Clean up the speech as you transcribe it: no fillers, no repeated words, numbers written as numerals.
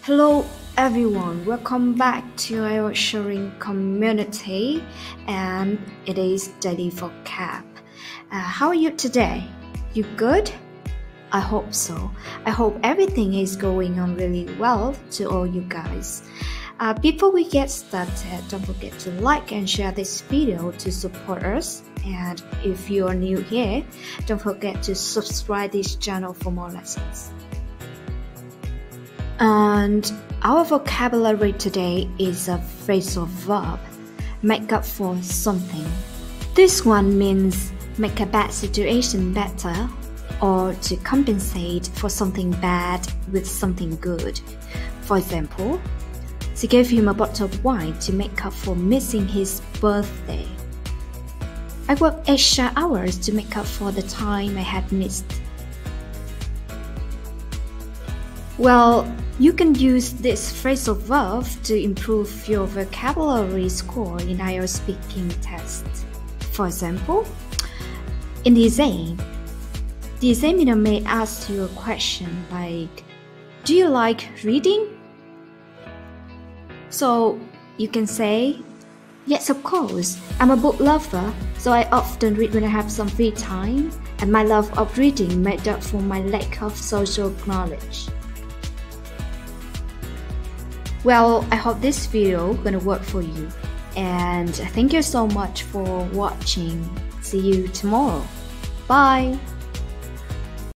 Hello everyone, welcome back to our sharing community, and it is Daily Vocab. How are you today? You good? I hope so. I hope everything is going on really well to all you guys. Before we get started, don't forget to like and share this video to support us. And if you are new here, don't forget to subscribe this channel for more lessons. And our vocabulary today is a phrasal verb, make up for something. This one means make a bad situation better, or to compensate for something bad with something good. For example, she gave him a bottle of wine to make up for missing his birthday. I worked extra hours to make up for the time I had missed. Well, you can use this phrasal verb to improve your vocabulary score in IELTS speaking test. For example, in the examiner may ask you a question like, do you like reading? So you can say, yes, of course, I'm a book lover, so I often read when I have some free time, and my love of reading made up for my lack of social knowledge. Well, I hope this video gonna work for you, and thank you so much for watching. See you tomorrow. Bye!